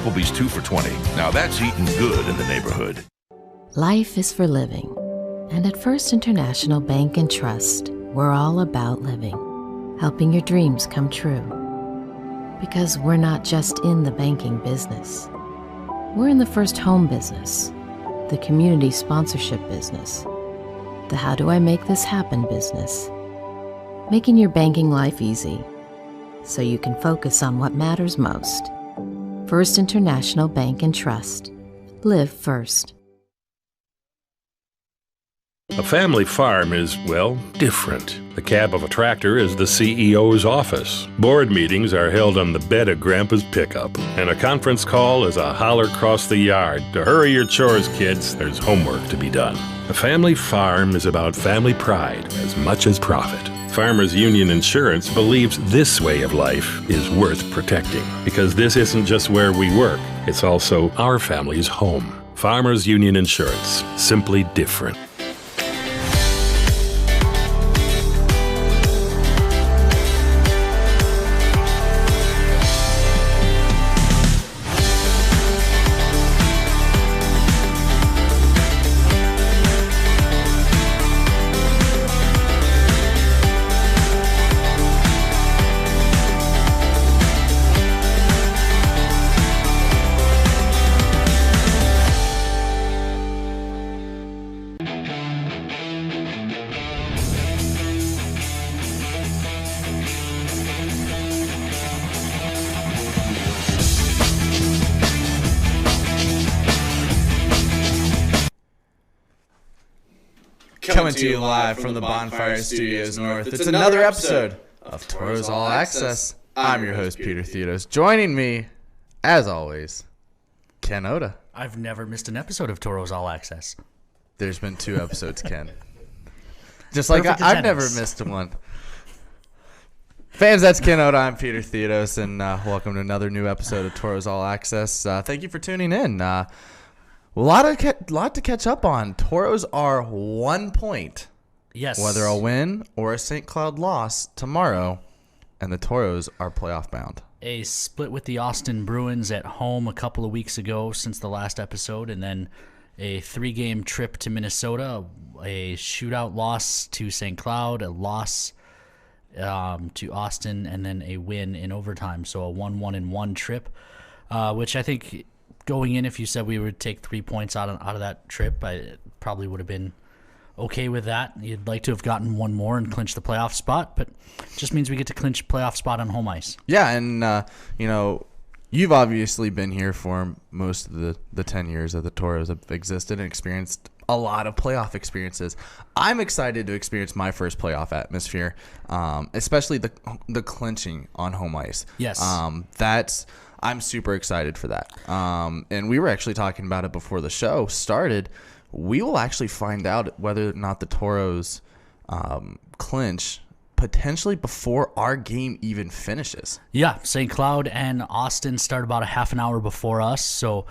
Applebee's 2 for $20. Now that's eating good in the neighborhood. Life is for living. And at First International Bank and Trust, we're all about living, helping your dreams come true. Because we're not just in the banking business. We're in the first home business, the community sponsorship business, the how do I make this happen business. Making your banking life easy so you can focus on what matters most. First International Bank and Trust. Live first. A family farm is, well, different. The cab of a tractor is the CEO's office. Board meetings are held on the bed of Grandpa's pickup. And a conference call is a holler across the yard. To hurry your chores, kids, there's homework to be done. A family farm is about family pride as much as profit. Farmers Union Insurance believes this way of life is worth protecting. Because this isn't just where we work, it's also our family's home. Farmers Union Insurance. Simply different. Coming to you live from the Bonfire Studios North. It's another episode of Tauros All Acess. I'm your host, Peter Theodos. Joining me, as always, Ken Oda. I've never missed an episode of Tauros All Acess. There's been 2 episodes, Ken. Just like I've never missed one. Fans, that's Ken Oda. I'm Peter Theodos, and welcome to another new episode of Tauros All Acess. Thank you for tuning in. A lot to catch up on. Toros are 1 point. Yes. Whether a win or a St. Cloud loss tomorrow, and the Toros are playoff bound. A split with the Austin Bruins at home a couple of weeks ago since the last episode, and then a 3-game trip to Minnesota, a shootout loss to St. Cloud, a loss to Austin, and then a win in overtime. So a 1-1-1 trip, which I think... Going in, if you said we would take 3 points out of that trip, I probably would have been okay with that. You'd like to have gotten one more and clinch the playoff spot, but it just means we get to clinch playoff spot on home ice. Yeah, and, you've obviously been here for most of the 10 years that the Toros have existed and experienced a lot of playoff experiences. I'm excited to experience my first playoff atmosphere, especially the clinching on home ice. Yes. I'm super excited for that. And we were actually talking about it before the show started. We will actually find out whether or not the Toros clinch potentially before our game even finishes. Yeah, St. Cloud and Austin start about a half an hour before us. So,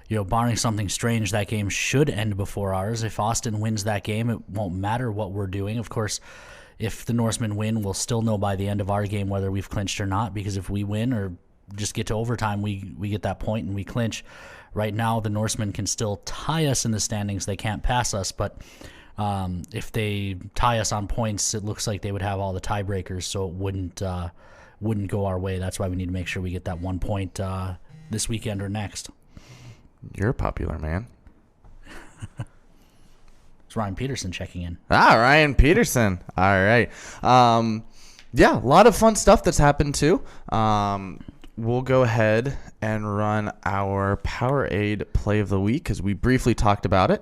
barring something strange, that game should end before ours. If Austin wins that game, it won't matter what we're doing. Of course, if the Norsemen win, we'll still know by the end of our game whether we've clinched or not, because if we win or just get to overtime, we get that point and we clinch. Right now, the Norsemen can still tie us in the standings. They can't pass us, but if they tie us on points, it looks like they would have all the tiebreakers, so it wouldn't go our way. That's why we need to make sure we get that 1 point this weekend or next. You're a popular man. It's Ryan Peterson checking in. Ryan Peterson. All right. Yeah, a lot of fun stuff that's happened too. We'll go ahead and run our Powerade play of the week because we briefly talked about it.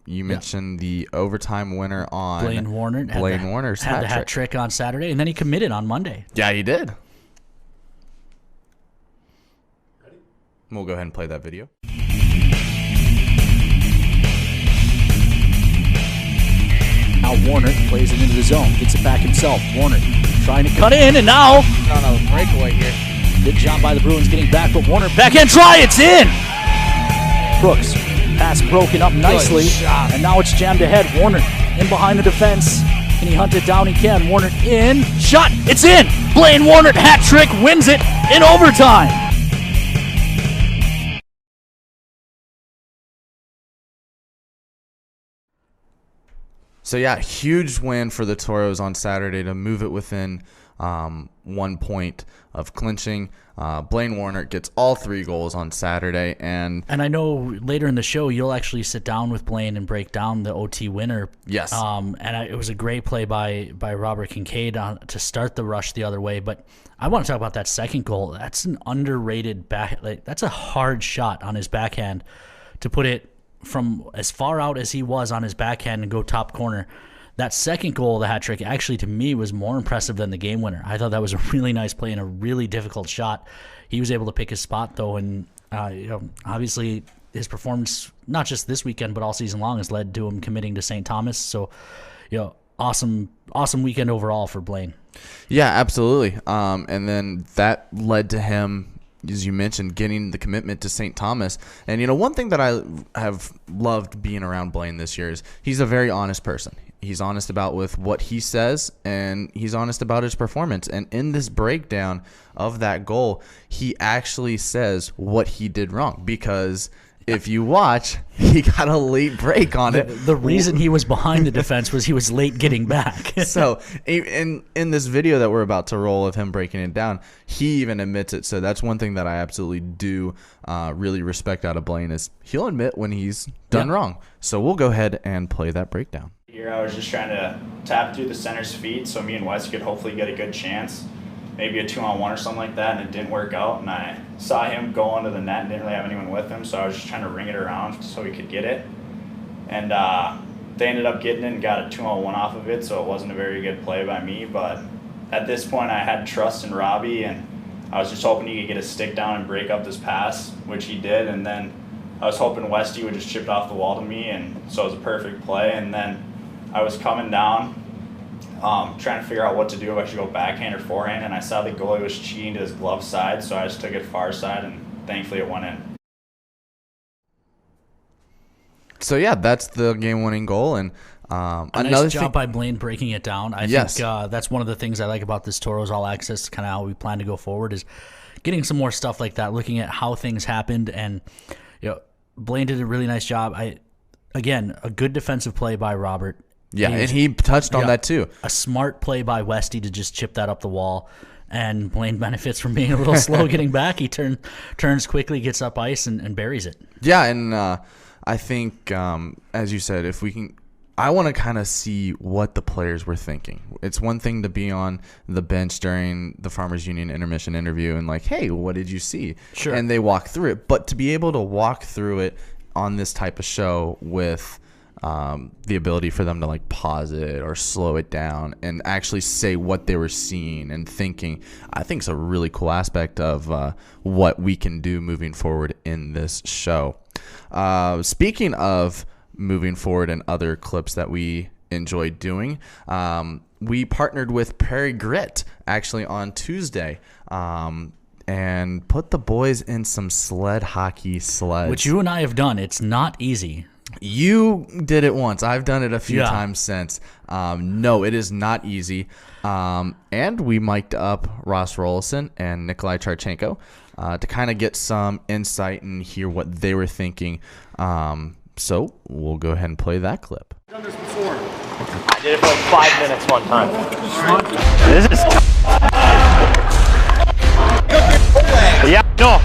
You mentioned the overtime winner on Blaine Warner. Warner's had the hat trick on Saturday, and then he committed on Monday. Yeah, he did. Ready? We'll go ahead and play that video. Now Warner plays it into the zone, gets it back himself. Warner trying to cut in, and now on a breakaway here. Good job by the Bruins getting back, but Warner backhand try, it's in! Brooks, pass broken up nicely, and now it's jammed ahead. Warner in behind the defense. Can he hunt it down? He can. Warner in, shot, it's in! Blaine Warner, hat trick, wins it in overtime! So yeah, huge win for the Tauros on Saturday to move it within 1 point of clinching. Blaine Warner gets all 3 goals on Saturday, and I know later in the show you'll actually sit down with Blaine and break down the OT winner. Yes. It was a great play by Robert Kincaid to start the rush the other way. But I want to talk about that second goal. That's an underrated that's a hard shot on his backhand to put it from as far out as he was on his backhand and go top corner. That second goal of the hat trick actually to me was more impressive than the game winner. I thought that was a really nice play and a really difficult shot. He was able to pick his spot though, and obviously his performance not just this weekend but all season long has led to him committing to St. Thomas. So, awesome weekend overall for Blaine. Yeah, absolutely. And then that led to him, as you mentioned, getting the commitment to St. Thomas. And, one thing that I have loved being around Blaine this year is he's a very honest person. He's honest about with what he says, and he's honest about his performance. And in this breakdown of that goal, he actually says what he did wrong, because if you watch, he got a late break on it. The reason he was behind the defense was he was late getting back. So in this video that we're about to roll of him breaking it down, he even admits it. So that's one thing that I absolutely do really respect out of Blaine, is he'll admit when he's done wrong. So we'll go ahead and play that breakdown. Here I was just trying to tap through the center's feet so me and Wes could hopefully get a good chance, maybe a 2-on-1 or something like that, and it didn't work out. And I saw him go under the net and didn't really have anyone with him, so I was just trying to ring it around so he could get it. And they ended up getting it and got a 2-on-1 off of it, so it wasn't a very good play by me. But at this point I had trust in Robbie, and I was just hoping he could get a stick down and break up this pass, which he did. And then I was hoping Westy would just chip it off the wall to me, and so it was a perfect play. And then I was coming down, trying to figure out what to do, if I should go backhand or forehand, and I saw the goalie was cheating to his glove side, so I just took it far side, and thankfully it went in. So yeah, that's the game-winning goal, and another nice job by Blaine breaking it down. I think that's one of the things I like about this Tauros All Access, kind of how we plan to go forward, is getting some more stuff like that, looking at how things happened, and Blaine did a really nice job. Again, a good defensive play by Robert. Yeah, and he touched on that too. A smart play by Westy to just chip that up the wall. And Blaine benefits from being a little slow getting back. He turns quickly, gets up ice, and buries it. Yeah, and I think, as you said, if we can, I want to kind of see what the players were thinking. It's one thing to be on the bench during the Farmers Union intermission interview and like, hey, what did you see? Sure. And they walk through it. But to be able to walk through it on this type of show with the ability for them to like pause it or slow it down and actually say what they were seeing and thinking, I think is a really cool aspect of what we can do moving forward in this show. Speaking of moving forward and other clips that we enjoy doing, we partnered with Prairie Grit actually on Tuesday. And put the boys in some sled hockey sleds. Which you and I have done. It's not easy. You did it once. I've done it a few times since. No, it is not easy. And we mic'd up Ross Rollison and Nikolai Charchenko to kind of get some insight and hear what they were thinking. So we'll go ahead and play that clip. I've done this before. I did it for like 5 minutes one time. This is tough. Yeah, no.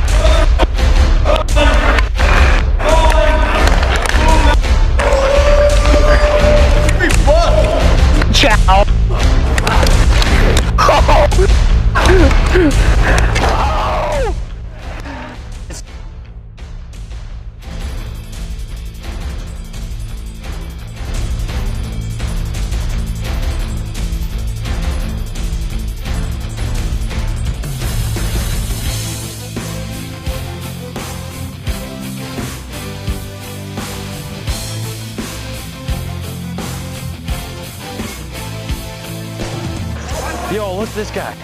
Ciao. Yo, look at this guy.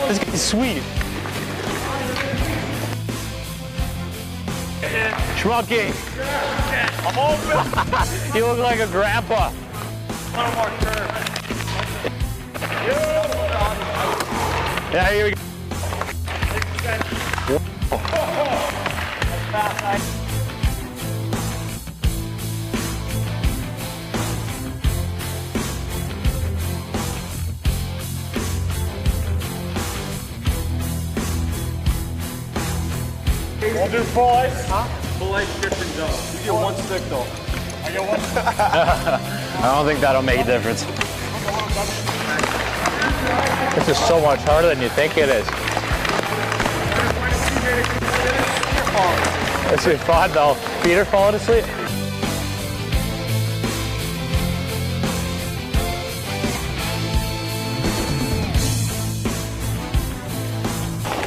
This guy's sweet. Schmucky. I'm open. You look like a grandpa. One more turn. Yeah, here we go. We'll do full ice. Huh? Full ice shipping zone. You get one stick though. I get one. I don't think that'll make a difference. This is so much harder than you think it is. This is fun though. Peter falling asleep.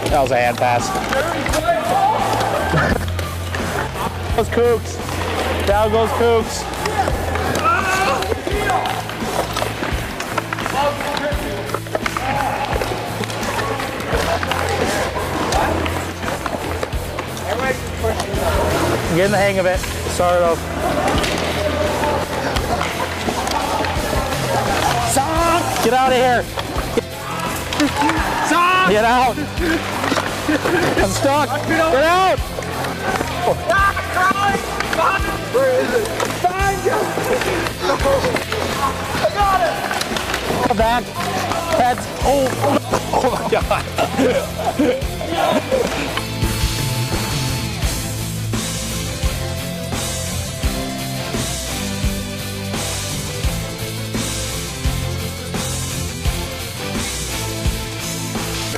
That was a hand pass. Those Kooks. Down goes Kooks. Get in the hang of it. Start it off. Get out of here. Get out. I'm stuck. Get out. Where is it? Find you. I got it. Back. That's. Oh my God.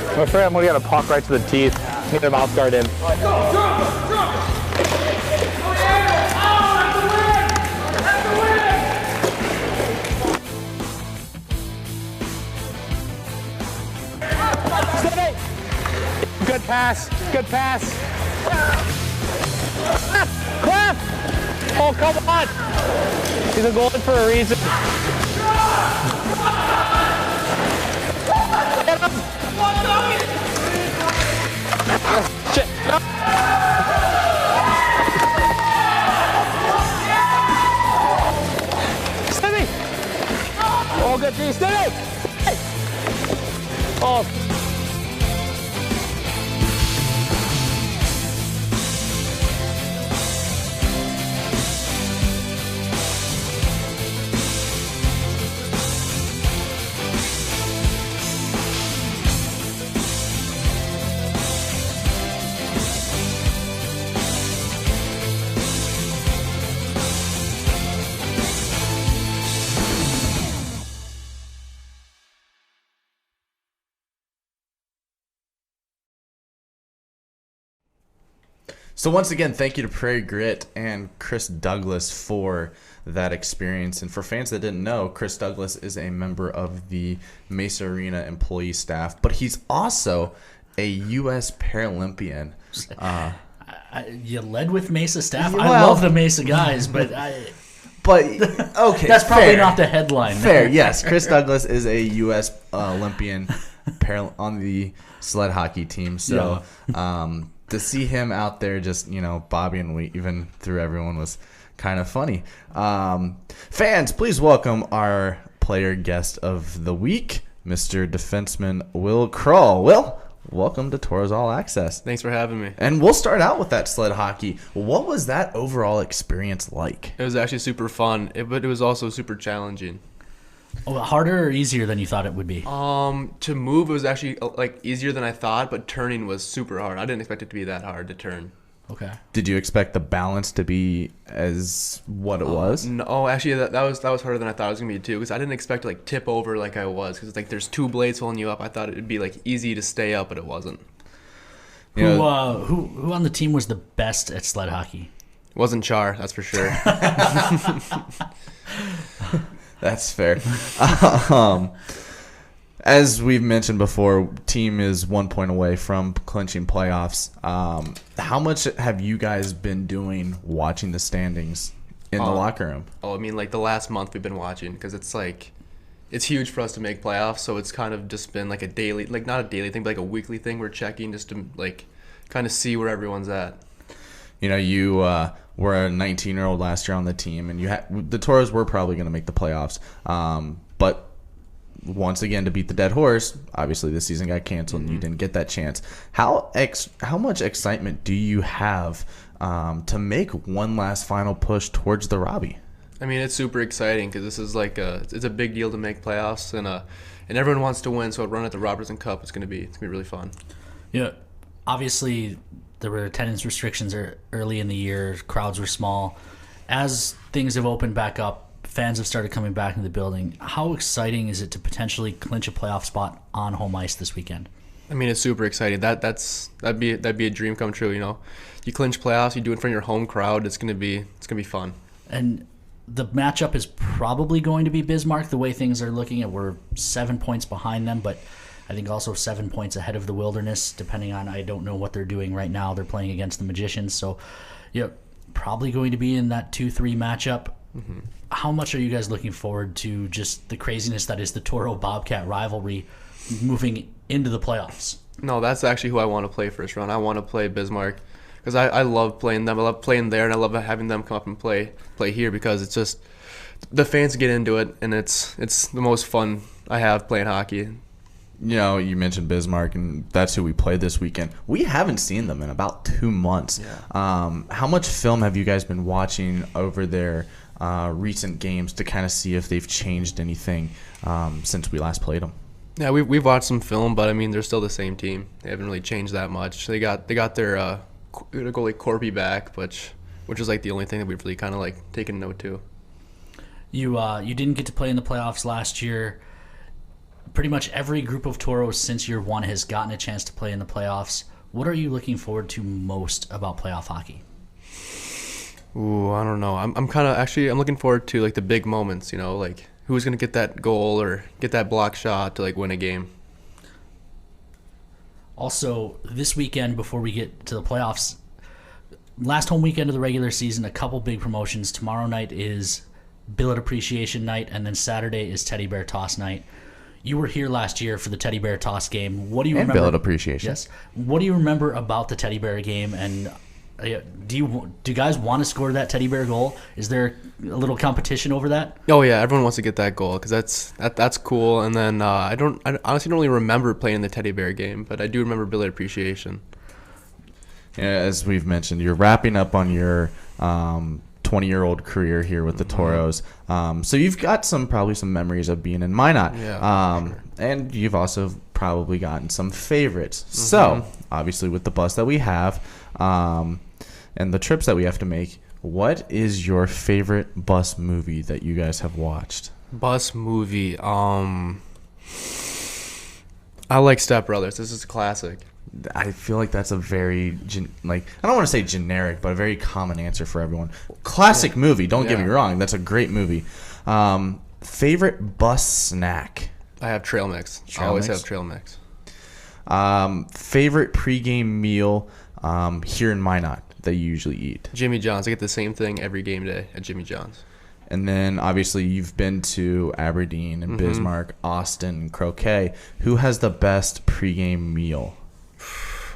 I'm afraid I'm gonna get a puck right to the teeth. Get a mouth guard in. Good pass. Good pass. Clap! Oh, come on! He's a goalie for a reason. Get him! Shit. No. Steady! Oh, good D. Steady! Oh. So once again, thank you to Prairie Grit and Chris Douglas for that experience. And for fans that didn't know, Chris Douglas is a member of the Mesa Arena employee staff, but he's also a U.S. Paralympian. You led with Mesa staff. Well, I love the Mesa guys, but okay, that's probably fair. not the headline. Fair, yes. Chris Douglas is a U.S. Olympian on the sled hockey team. So to see him out there just, bobbing and weaving through everyone was kind of funny. Fans, please welcome our player guest of the week, Mr. Defenseman Will Krull. Will, welcome to Tauros All Access. Thanks for having me. And we'll start out with that sled hockey. What was that overall experience like? It was actually super fun, but it was also super challenging. Oh, harder or easier than you thought it would be? To move, it was actually easier than I thought, but turning was super hard. I didn't expect it to be that hard to turn. Okay. Did you expect the balance to be as what it was? No, actually, that was harder than I thought it was gonna be too. Because I didn't expect to tip over like I was. Because there's two blades holding you up. I thought it'd be easy to stay up, but it wasn't. Who on the team was the best at sled hockey? It wasn't Char, that's for sure. That's fair. As we've mentioned before, team is 1 point away from clinching playoffs. How much have you guys been doing watching the standings in the locker room? Oh, I mean, the last month we've been watching because it's huge for us to make playoffs. So it's kind of just been a daily, not a daily thing, but a weekly thing. We're checking just to kind of see where everyone's at. You were a 19-year-old last year on the team, and the Tauros were probably going to make the playoffs. But once again, to beat the dead horse, obviously this season got canceled and you didn't get that chance. How much excitement do you have to make one last final push towards the Robbie? I mean, it's super exciting because this is it's a big deal to make playoffs, and everyone wants to win. So a run at the Robertson Cup it's gonna be really fun. Yeah, obviously there were attendance restrictions early in the year. Crowds were small. As things have opened back up, fans have started coming back into the building. How exciting is it to potentially clinch a playoff spot on home ice this weekend? I mean, it's super exciting. That'd be a dream come true. You know, you clinch playoffs, you do it in front of your home crowd. It's gonna be fun. And the matchup is probably going to be Bismarck. The way things are looking at, we're 7 points behind them, but I think also 7 points ahead of the Wilderness. Depending on, I don't know what they're doing right now. They're playing against the Magicians, so yeah, probably going to be in that 2-3 matchup. Mm-hmm. How much are you guys looking forward to just the craziness that is the Toro Bobcat rivalry moving into the playoffs? No, that's actually who I want to play first round. I want to play Bismarck because I love playing them. I love playing there, and I love having them come up and play here because it's just the fans get into it, and it's the most fun I have playing hockey. You know, you mentioned Bismarck, and that's who we played this weekend. We haven't seen them in about 2 months. Yeah. How much film have you guys been watching over their recent games to kind of see if they've changed anything since we last played them? Yeah, we've watched some film, but I mean they're still the same team. They haven't really changed that much. They got their goalie Corby back, which is like the only thing that we've really kind of like taken note to. You didn't get to play in the playoffs last year. Pretty much every group of Toros since year one has gotten a chance to play in the playoffs. What are you looking forward to most about playoff hockey? Ooh, I don't know. I'm looking forward to like the big moments. You know, like who's gonna get that goal or get that block shot to like win a game. Also, this weekend before we get to the playoffs, last home weekend of the regular season, a couple big promotions. Tomorrow night is Billet Appreciation Night, and then Saturday is Teddy Bear Toss Night. You were here last year for the Teddy Bear Toss game. What do you remember? Billet Appreciation. Yes. What do you remember about the Teddy Bear game? And do you guys want to score that Teddy Bear goal? Is there a little competition over that? Oh yeah, everyone wants to get that goal because that's cool. And then I honestly don't really remember playing the Teddy Bear game, but I do remember Billet Appreciation. Yeah, as we've mentioned, you're wrapping up on your 20-year-old career here with the Toros. So you've got probably some memories of being in Minot. Yeah, and you've also probably gotten some favorites. Mm-hmm. So obviously with the bus that we have and the trips that we have to make, what is your favorite bus movie that you guys have watched? Bus movie. I like Step Brothers. This is a classic. I feel like that's a very, I don't want to say generic, but a very common answer for everyone. Classic movie, don't get me wrong. That's a great movie. Favorite bus snack? I have trail mix. I always have trail mix. Favorite pregame meal here in Minot that you usually eat? Jimmy John's. I get the same thing every game day at Jimmy John's. And then, obviously, you've been to Aberdeen and Bismarck, Austin, and Croquet. Who has the best pregame meal?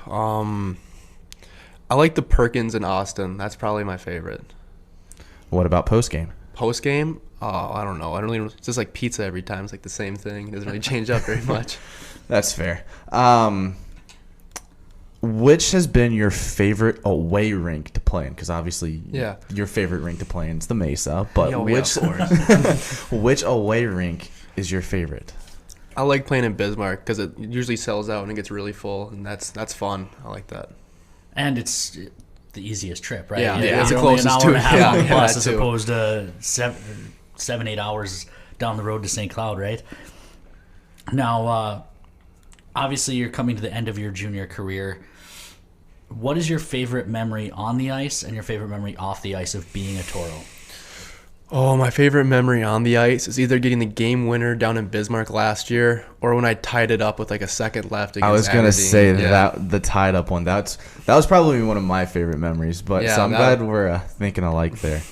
I like the Perkins in Austin. That's probably my favorite. What about postgame? Postgame? Oh, I don't know. It's just like pizza every time. It's like the same thing. It doesn't really change up very much. That's fair. Which has been your favorite away rink to play in? Because obviously, your favorite rink to play in is the Mesa. But which away rink is your favorite? I like playing in Bismarck because it usually sells out and it gets really full, and that's fun. I like that. And it's the easiest trip, right? Yeah, it's the only an closest hour to and a it. half on the Yeah, bus that as too. opposed to 7-8 hours down the road to St. Cloud, right? Now, obviously, you're coming to the end of your junior career. What is your favorite memory on the ice and your favorite memory off the ice of being a Toro? Oh, my favorite memory on the ice is either getting the game winner down in Bismarck last year or when I tied it up with like a second left against I was going to Aberdeen. say that the tied up one. That was probably one of my favorite memories. But so I'm glad we're thinking alike there.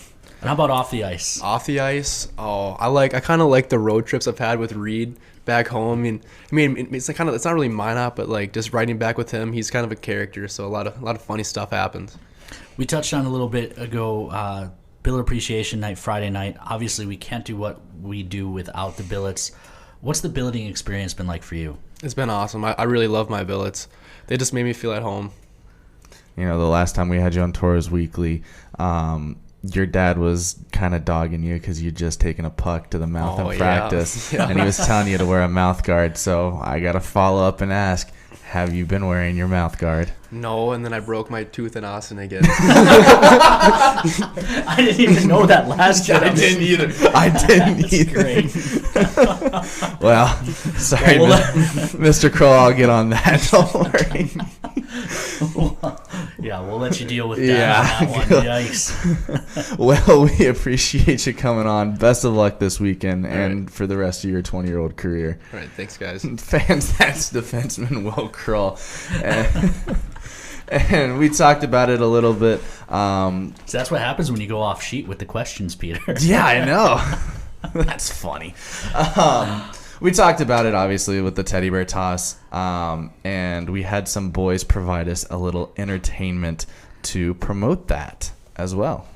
And how about off the ice? Off the ice, I kind of like the road trips I've had with Reed back home. I mean, it's like it's not really Minot, but like just riding back with him, he's kind of a character, so a lot of funny stuff happens. We touched on a little bit ago. Billet Appreciation Night, Friday night. Obviously, we can't do what we do without the billets. What's the billeting experience been like for you? It's been awesome. I really love my billets. They just made me feel at home. You know, the last time we had you on Tours Weekly, your dad was kind of dogging you because you'd just taken a puck to the mouth in practice, and he was telling you to wear a mouth guard. So I got to follow up and ask, have you been wearing your mouth guard? No, and then I broke my tooth in Austin again. I didn't even know that last year. I didn't either. Great. Well, sorry, Mr. Kroll, I'll get on that. Don't worry. Yeah, we'll let you deal with that on that one. Yikes. Well, we appreciate you coming on. Best of luck this weekend and for the rest of your 20-year-old career. All right, thanks, guys. Fans, that's defenseman Will Kroll. And we talked about it a little bit. So that's what happens when you go off sheet with the questions, Peter. Yeah, I know. That's funny. We talked about it, obviously, with the teddy bear toss. And we had some boys provide us a little entertainment to promote that as well.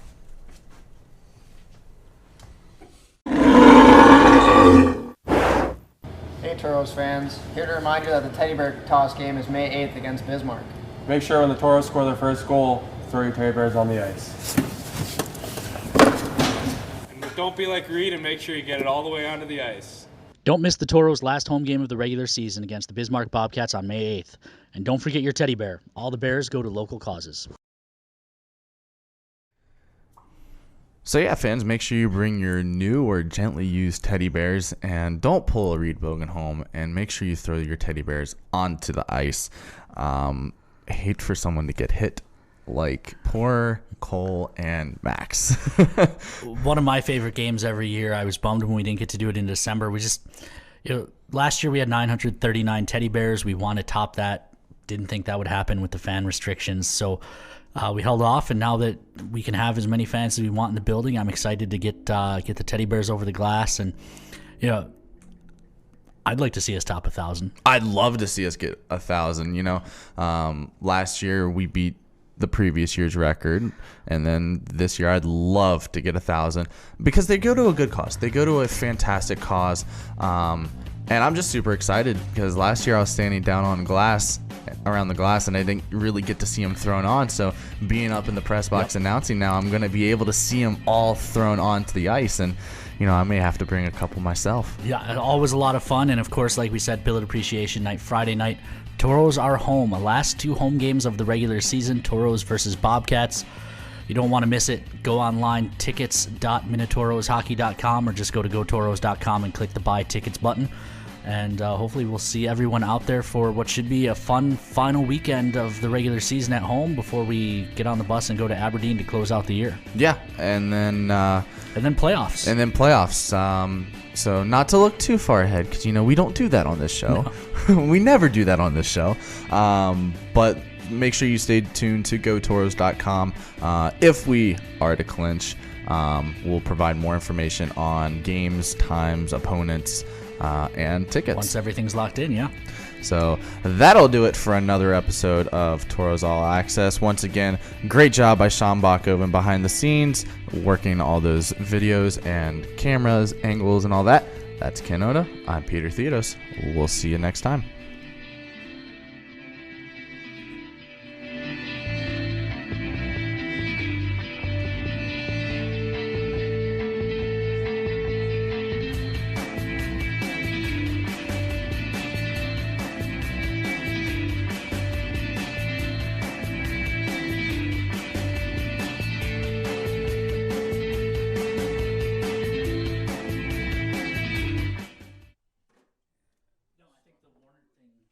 Hey Tauros fans, here to remind you that the teddy bear toss game is May 8th against Bismarck. Make sure when the Tauros score their first goal, throw your teddy bears on the ice. And don't be like Reed and make sure you get it all the way onto the ice. Don't miss the Tauros' last home game of the regular season against the Bismarck Bobcats on May 8th. And don't forget your teddy bear. All the bears go to local causes. So yeah, fans, make sure you bring your new or gently used teddy bears and don't pull a Reed Bogan home, and make sure you throw your teddy bears onto the ice. Hate for someone to get hit like poor Cole and Max. One of my favorite games every year. I was bummed when we didn't get to do it in December. We just, last year we had 939 teddy bears. We want to top that. Didn't think that would happen with the fan restrictions. So we held off, and now that we can have as many fans as we want in the building, I'm excited to get the teddy bears over the glass. And, I'd like to see us top 1,000. I'd love to see us get 1,000. Last year we beat the previous year's record, and then this year I'd love to get 1,000 because they go to a good cause. They go to a fantastic cause, and I'm just super excited because last year I was standing down on glass, around the glass, and I didn't really get to see them thrown on. So being up in the press box announcing now, I'm going to be able to see them all thrown onto the ice, and I may have to bring a couple myself. Yeah, always a lot of fun. And, of course, like we said, Billet Appreciation Night, Friday night. Tauros are home. The last 2 home games of the regular season, Tauros versus Bobcats. You don't want to miss it. Go online, tickets.minotauroshockey.com, or just go to gotauros.com and click the Buy Tickets button. And hopefully we'll see everyone out there for what should be a fun final weekend of the regular season at home before we get on the bus and go to Aberdeen to close out the year. Yeah, and then playoffs. So not to look too far ahead, because we don't do that on this show. No. We never do that on this show. But make sure you stay tuned to gotauros.com. If we are to clinch, we'll provide more information on games, times, opponents, and tickets. Once everything's locked in, yeah. So that'll do it for another episode of Tauros All Access. Once again, great job by Sean Bachoven behind the scenes, working all those videos and cameras, angles, and all that. That's Ken Oda. I'm Peter Theodos. We'll see you next time.